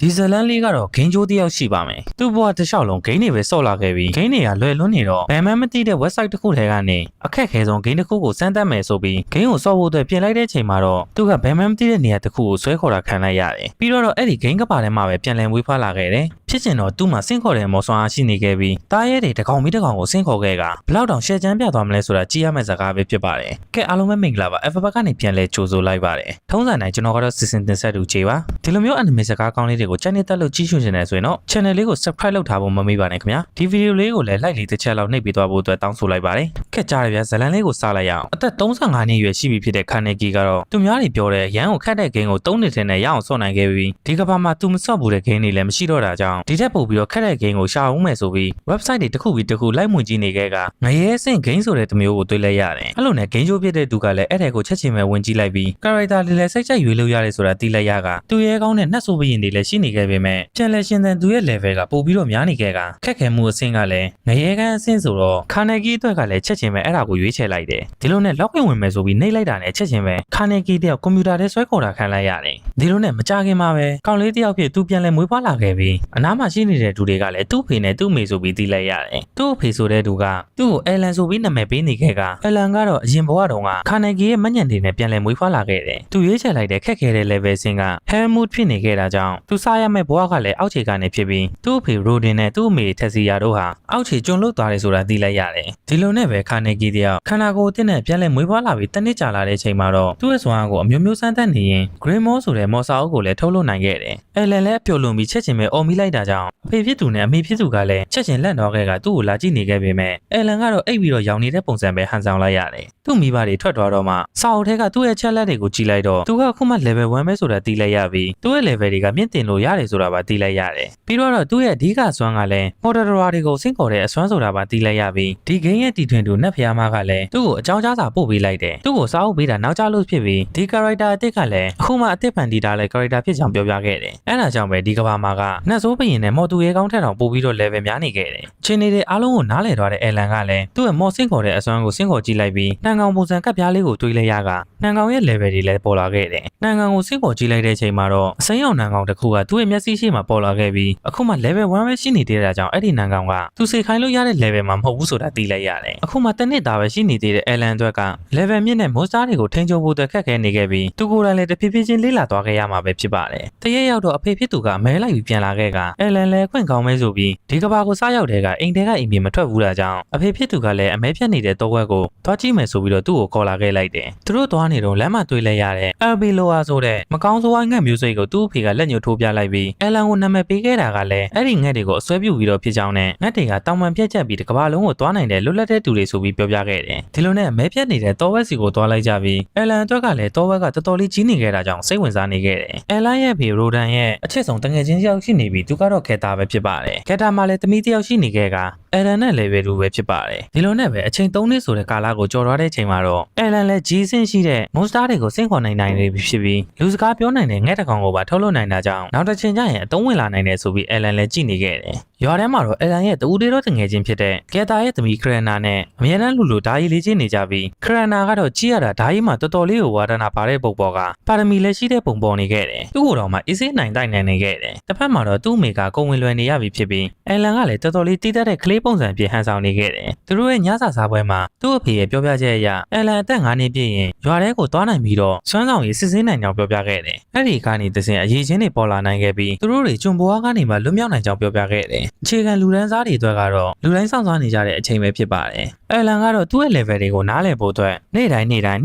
ဒီဇလန်လေးကတော့ဂိမ်းကျိုးတယောက်ရှိပါမယ်သူ့ဘဝတစ်လျှောက်လုံးဂိမ်းတွေပဲဆော့လာခဲ့ပြီးဂိမ်းတွေကလွယ်လွန်းနေတော့ဘယ်မှမသိတဲ့ website တစ်ခုထဲကနေအခက်ခဲဆုံးဂိမ်းတစ်ခုကိုစမ်းသပ်မယ်ဆိုပြီးဂိမ်းကိုဆော့ဖို့အတွက်ပြင်လိုက်တဲ့ချိန်မှာတော့သူကဘယ်မှမသိတဲ့နေရာတစ်ခုကိုဆွဲခေါ်တာခံလိုက်ရတယ်ပြီးတော့အဲ့ဒီဂိမ်းကပါထဲမှာပဲပြန်လည်မွေးဖွားလာခဲ့တယ်ဖြစ်ချင်တော့သူ့မှာဆင့်ခေါ်တဲ့မော်ဆွမ်းအားရှိနေခဲ့ပြီးတားရဲတွေတကောင်ပြီးတကောင်ကိုဆင့်ခေါ်ခဲ့ကဘလောက်တောင်ရှယ်ချမ်းပြသွားမလဲဆိုတာကြည့်ရမယ့်စကားပဲဖြစ်ပါတယ်ကဲအားလုံးပဲမင်္ဂလာပါ Alphabet ကနေပြန်လဲကြိုဆိုလိုက်ပါတယ်ထုံးစံတိုင်းကျွန်တော်ကတော့စီစဉ်တင်ဆက်သူခြေပါဒီလိုမျိုး anime စကားကောင်းလေးတွေကို channel တက်လို့ကြည့်ရှုနေတယ်ဆိုရင်တော့ channel လေးကို subscribe လုပ်ထားဖို့မမေ့ပါနဲ့ခင်ဗျာဒီဗီဒီယိုလေးကိုလည်း like လေးတစ်ချက်လောက်နှိပ်ပေးသွားဖို့အတွက်တောင်းဆိုလိုက်ပါတယ်ခက်ကြရဗျာဇလန်လေးကိုစလိုက်ရအောင်အသက်35နှစ်အရွယ်ရှိပြီဖြစ်တဲ့ခါနေကီကတော့သူများတွေပြောတဲ့ရန်ကိုခတ်တဲ့ဂိမ်းကို3နှစ်ထဲနဲ့ရအောင်ဆော့နိုင်ခဲ့ပြီးဒီကဘာမှာသူမဆော့ဘူးတဲ့ဂိမ်းတွေလည်းမရှိတော့တာကြောင့်ဒီထက်ပိုပြီးတော့ခက်တဲ့ဂိမ်းကိုရှာအောင်မယ်ဆိုပြီး website တွေတစ်ခုပြီးတစ်ခုလိုက်မှုကြည့်နေခဲ့ကငရဲအဆင့်ဂိမ်းဆိုတဲ့တမျိုးကိုတွေ့လိုက်ရတယ်အဲ့လိုနဲ့ဂိမ်းချိုးဖြစ်တဲ့သူကလည်းအဲ့တဲ့ကိုချက်ချင်းပဲဝင်ကြည့်လိုက်ပြီး character လေးလည်းစိတ်ကြိုက်ရွေးလို့ရတယ်ဆိုတာသိလိုက်ရကသူရဲကောင်းတဲ့နှက်ဆိုးဘရင်တွေလည်းရှိနေခဲ့ပေမဲ့ပြန်လဲရှင်သန်သူရဲ့ level ကပိုပြီးတော့များနေခဲ့ကခက်ခဲမှုအဆင့်ကလည်းငရဲကန်းအဆင့်ဆိုတော့ခါနေကီအတွက်ကလည်းချက်ချင်းပဲအဲ့ဒါကိုရွေးချယ်လိုက်တယ်ဒီလိုနဲ့ login ဝင်မယ်ဆိုပြီးနှိပ်လိုက်တာနဲ့ချက်ချင်းပဲခါနေကီတယောက်ကွန်ပျူတာထဲဆွဲခေါ်တာခံလိုက်ရတယ်ဒီလိုနဲ့မကြခင်မှာပဲကောင်လေးတယောက်ဖြစ်သူပြန်လဲမွေးဖွားလာခဲ့ပြီးအနားမှာရှိနေတဲ့သူတွေကလည်းသူ့ဖေနဲ့သူ့မေဆိုပြီးသိလိုက်ရတယ်သူ့အဖေဆိုတဲ့သူကသူ့ကိုအယ်လန်ဆိုပြီးနာမည်ပေးနေခဲ့ကအယ်လန်ကတော့အရင်ဘဝတုန်းကခါနေကီရဲ့မညံ့တွေနဲ့ပြန်လဲမွေးဖွားလာခဲ့တယ်သူရွေးချယ်လိုက်တဲ့ခက်ခဲတဲ့ level ဆင်းက Helmut ဖြစ်နေခဲ့တာကြောင့်သူစားရမယ့်ဘဝကလည်းအောက်ခြေကနေဖြစ်ပြီးသူ့အဖေ Rodin နဲ့သူ့အမေထက်စီယာတို့ဟာအောက်ခြေကျွန်းလွတ်သွားတယ်ဆိုတာသိလိုက်ရတယ်ဒီလိုနဲ့ပဲခါနေကီတယောက်ခန္ဓာကိုယ်အသစ်နဲ့ပြန်လဲမွေးဖွားလာပြီးတစ်နှစ်ကြာလာတဲ့ချိန်မှာတော့သူ့ရဲ့စွမ်းအားကိုအမျိုးမျိုးစမ်းသပ်နေရင် Greymore ဆိုတဲ့မော်စာအုပ်ကိုလည်းထုတ်လုပ်နိုင်ခဲ့တယ်အယ်လန်လည်းအပြုံလွန်ပြီးချက်ချင်းပဲအော်မိလိုက်တာကြောင့်အဖေဖြစ်သူနဲ့အမေဖြစ်သူကလည်းချက်ချင်းလက်တော့ခဲ့ကသူ့ကိုလာကြည့်နေခဲ့ပေမဲ့အယ်လန်ကတော့အိပ်ပြီးတော့ရောင်နေတဲ့ပုံစံပဲဟန်ဆောင်လိုက်ရတယ်သူ့မိဘတွေထွက်သွားတော့မှစာအုပ်ထဲကသူ့ရဲ့ချက်လက်တွေကိုကြည့်လိုက်တော့သူကအခုမှ level 1ပဲဆိုတာသိလိုက်ရပြီးသူ့ရဲ့ level တွေကမြင့်တင်လို့ရတယ်ဆိုတာပါသိလိုက်ရတယ်ပြီးတော့သူ့ရဲ့အဓိကအစွမ်းကလည်း Moderator တွေကိုဆင့်ခေါ်တဲ့အစွမ်းဆိုတာပါသိလိုက်ရပြီးဒီ game ရဲ့တီထွင်သူနတ်ဖျားမကလည်းသူ့ကိုအကြောင်းကြားစာပို့ပေးလိုက်တယ်သူ့ကိုစာအုပ်ပေးတာနောက်ကျလို့ဖြစ်ပြီးဒီ character အသစ်ကလည်းအခုမှအသစ်ဖန်တီးထားတဲ့ character ဖြစ်ကြောင်းပြောပြခဲ့တယ်အဲဒါကြောင့်ပဲဒီကဘာမှာကနှက်ဆိုးဘရင်နဲ့မော်တူရဲကောင်းထက်တောင်ပို့ပြီးတော့ level များနေခဲ့တယ်ချင်းနေတဲ့အားလုံးကိုနားလည်သွားတဲ့ Alan ကလည်းသူ့ရဲ့မော်ဆင့်ခေါ်တဲ့အစွမ်းကိုဆင့်ခေါ်ကြည့်လိုက်ပြီးနှံကောင်ပုံစံကပ်ပြားလေးကိုတွေးလိုက်ရကနှံကောင်ရဲ့ level တွေလည်းပေါ်လာခဲ့တယ်နှံကောင်ကိုဆင့်ခေါ်ကြည့်လိုက်တဲ့အချိန်မှာတော့အစိမ်းအောင်နှံကောင်တစ်ခုကသူ့ရဲ့မျက်စိရှိမှပေါ်လာခဲ့ပြီးအခုမှ level 1ပဲရှိနေသေးတာကြောင့်အဲ့ဒီနှံကောင်ကသူစေခိုင်းလို့ရတဲ့ level မှာမဟုတ်ဘူးဆိုတာသိလိုက်ရတယ်အခုမှတစ်နှစ်သားပဲရှိနေသေးတဲ့ Alan အတွက်က level မြင့်တဲ့ monster တွေကိုထိန်းချုပ်ဖို့အတွက်ခက်ခဲနေခဲ့ပြီးသူကိုယ်တိုင်လည်းတဖြည်းဖြည်းချင်းလေးလာသွားခဲ့ရမှာပဲဖြစ်ပါတယ်တရက်ရောက်တော့အဖေဖြစ်သူကမဲလိုက်ပြီးပြန်လာခဲ့က Alan လည်းခွင့်ကောင်းမဲဆိုပြီးဒီကဘာကိုစားရောက်တဲ့ကအိမ်ထဲကအိမ်ပြင်မထွက်ဘူးတာကြောင့်အဖေဖြစ်သူကလည်းအမဲဖြတ်နေတဲ့တောဝက်ကိုသွားကြည့်မယ်ဆိုပြီးတော့သူ့ကိုခေါ်လာခဲ့လိုက်တယ်သူတို့သွားနေတော့လမ်းမှာတွေ့လိုက်ရတဲ့ Albeloa ဆိုတဲ့မကောင်းဆိုးဝါးငှက်မျိုးစိတ်ကိုသူ့အဖေကလက်ညှိုးထိုးပြလိုက်ပြီး Alan ကိုနာမည်ပေးခဲ့တာကလည်းအဲ့ဒီငှက်တွေကိုအစွဲပြုပြီးတော့ဖြစ်ကြောင်းနဲ့ငှက်တွေကတောင်ပန်ပြက်ချက်ပြီးဒီကဘာလုံးကိုသွားနိုင်တဲ့လွတ်လပ်တဲ့သူတွေဆိုပြီးပြောပြခဲ့တယ်ဒီလိုနဲ့အမဲဖြတ်နေတဲ့တောဝက်စီကိုသွားလိုက်ကြပြီး Alan အတွက်ကလည်းတောဝက်ကတော်တော်လေးကြီးနေခဲ့တာကြောင့်စိတ်ဝင်စားနေခဲ့တယ် Alan ရဲ့ဖေ Rodan ရဲ့အချစ်ဆုံးတငယ်ချင်းယောက်ရှိနေပြီးသူကတော့ခေတာပဲဖြစ်ပါတယ်ခေတာမှာလည်းတမီးတယောက်ရှိနေခဲ့က Alan နဲ့လည်းပဲလူပဲဖြစ်ပါတယ်ဒီလိုနဲ့ပဲအချိန်3နှစ်ဆိုတဲ့ကာလကိုကြော်သွားတဲ့အချိန်မှာတော့ Alan လည်းကြီးစင်းရှိတဲ့ monster တွေကိုဆင့်ခေါ်နိုင်နေပြီဖြစ်ပြီးလူစကားပြောနိုင်တဲ့ငှက်တကောင်ကိုပါထုတ်လုပ်နိုင်တာကြောင့်နောက်တစ်ချိန်ကျရင်အသုံးဝင်လာနိုင်တယ်ဆိုပြီး Alan လည်းကြည့်နေခဲ့တယ်ရွာထဲမှာတော့ Alan ရဲ့တူတေတော့တငယ်ချင်းဖြစ်တဲ့ကေတာရဲ့သမီးခရနာနဲ့အမြဲတမ်းလူလူဓာကြီးလေးချင်းနေကြပြီးခရနာကတော့ကြည့်ရတာဓာကြီးမှာတော်တော်လေးကိုဝါဒနာပါတဲ့ပုံပေါ်ကပါရမီလည်းရှိတဲ့ပုံပေါ်နေခဲ့တယ်သူ့ကိုယ်တော်မှအေးစေးနိုင်တိုက်နိုင်နေခဲ့တယ်တစ်ဖက်မှာတော့သူ့မိကကိုဝင်လွယ်နေရပြီဖြစ်ပြီး Alan ကလည်းတော်တော်လေးတီးတတ်တဲ့ကလေးပုံစံပြဟန်ဆောင်နေခဲ့တယ်သူတို့ရဲ့ညစာစားပွဲမှာသူ့အဖေရဲ့ပြောပြချက်အရ Alan အသက်9နှစ်ပြည့်ရင်ရွာထဲကိုသွားနိုင်ပြီးတော့စွမ်းဆောင်ရည်စစ်ဆေးနိုင်ကြောင်းပြောပြခဲ့တယ်အဲ့ဒီကနေသစဉ်အရေးချင်းတွေပေါ်လာနိုင်ခဲ့ပြီးသူတို့တွေကျွံဘွားကနေမှလွတ်မြောက်နိုင်ကြောင်းပြောပြခဲ့တယ်အခြေခံလူဒန်းစားတွေအတွက်ကတော့လူတိုင်းစောင့်စားနေကြတဲ့အချိန်ပဲဖြစ်ပါတယ်Alan ကတော့သူ့ရဲ့ level တွေကိုနားလည်ဖို့အတွက်နေ့တိုင်းနှစ်တိုင်း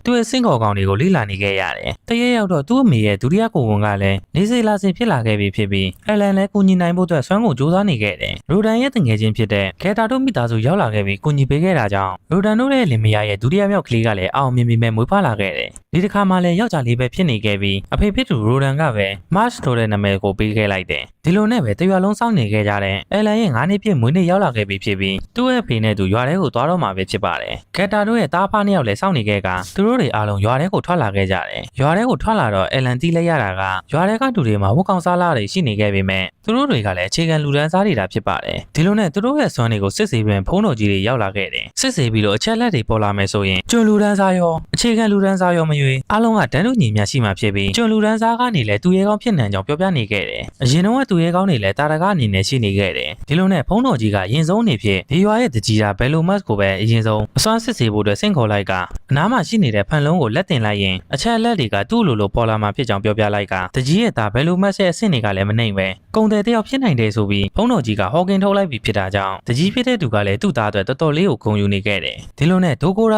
သူ့ရဲ့စင်ကော်ကောင်တွေကိုလေ့လာနေခဲ့ရတယ်တရက်ရောက်တော့သူ့အမေရဲ့ဒုတိယကိုဝန်ကလည်းနေစိလာစင်ဖြစ်လာခဲ့ပြီဖြစ်ပြီး Alan လည်းကူညီနိုင်ဖို့အတွက်စွမ်းကိုစူးစမ်းနေခဲ့တယ်ရိုဒန်ရဲ့တငယ်ချင်းဖြစ်တဲ့ခေတာတို့မိသားစုရောက်လာခဲ့ပြီးကူညီပေးခဲ့တာကြောင့်ရိုဒန်တို့ရဲ့လင်မယားရဲ့ဒုတိယမြောက်ကလေးကလည်းအောင်မြင်မြင်မွေးဖွားလာခဲ့တယ်ဒီတစ်ခါမှလည်းယောက်ျားလေးပဲဖြစ်နေခဲ့ပြီးအဖေဖြစ်သူရိုဒန်ကပဲ March ဆိုတဲ့နာမည်ကိုပေးခဲ့လိုက်တယ် ဒီလိုနဲ့ပဲတရွာလုံးစောင့်နေခဲ့ကြတဲ့အလန်ရဲ့9နှစ်ပြည့်မွေးနေ့ရောက်လာခဲ့ပြီဖြစ်ပြီးသူ့ရဲ့ဖေနဲ့သူရွာထဲကိုသွားတော့မှာပဲဖြစ်ပါတယ်ကက်တာတို့ရဲ့သားဖားနှစ်ယောက်လည်းစောင့်နေခဲ့ကသူတို့တွေအားလုံးရွာထဲကိုထွက်လာခဲ့ကြတယ်ရွာထဲကိုထွက်လာတော့အလန်တီးလိုက်ရတာကရွာထဲကလူတွေမှာဝတ်ကောင်စားလာတွေရှိနေခဲ့ပေမဲ့သူတို့တွေကလည်းအခြေခံလူဒန်းစားတွေတာဖြစ်ပါတယ်ဒီလိုနဲ့သူတို့ရဲ့စွမ်းတွေကိုစစ်ဆေးပြီးဖုံးတော်ကြီးတွေရောက်လာခဲ့တယ်စစ်ဆေးပြီးတော့အချက်လက်တွေပေါ်လာမယ်ဆိုရင်ကျွန်းလူဒန်းစားရောအခြေခံလူဒန်းစားရောမရွေးအားလုံးကတန်းတူညီမျှရှိမှဖြစ်ပြီးကျွန်းလူဒန်းစားကနေလည်းသူရဲကောင်းဖြစ်နေကြောင်းပြောပြနေခဲ့တယ်အရင်တော့သူရဲကောင်းတွေလည်းတာရကအနေနဲ့ရှိနေခဲ့တယ်ဒီလိုနဲ့ဖုံးတော်ကြီးကအရင်ဆုံးအနေဖြင့်ဒီရွာရဲ့တကြီးတာဘယ်လိုမတ်ကိုပဲအရင်ဆုံးအစွမ်းစစ်ဆေးဖို့အတွက်ဆင့်ခေါ်လိုက်ကအနားမှာရှိနေတဲ့ဖန်လုံးကိုလက်တင်လိုက်ရင်အချက်လက်တွေကသူ့လိုလိုပေါ်လာမှဖြစ်ကြောင်းပြောပြလိုက်ကတကြီးရဲ့သားဘယ်လိုမတ်ရဲ့အဆင့်တွေကလည်းမနှိမ့်ပဲကုံတယ်တယောက်ဖြစ်နိုင်တယ်ဆိုပြီးဖုံးတော်ကြီးကဟော်ကင်ထုတ်လိုက်ပြီးဖြစ်တာကြောင့်တကြီးဖြစ်တဲ့သူကလည်းသူ့သားအတွက်တော်တော်လေးကိုဂုဏ်ယူနေခဲ့တယ်ဒီလိုနဲ့ဒိုကိုရာ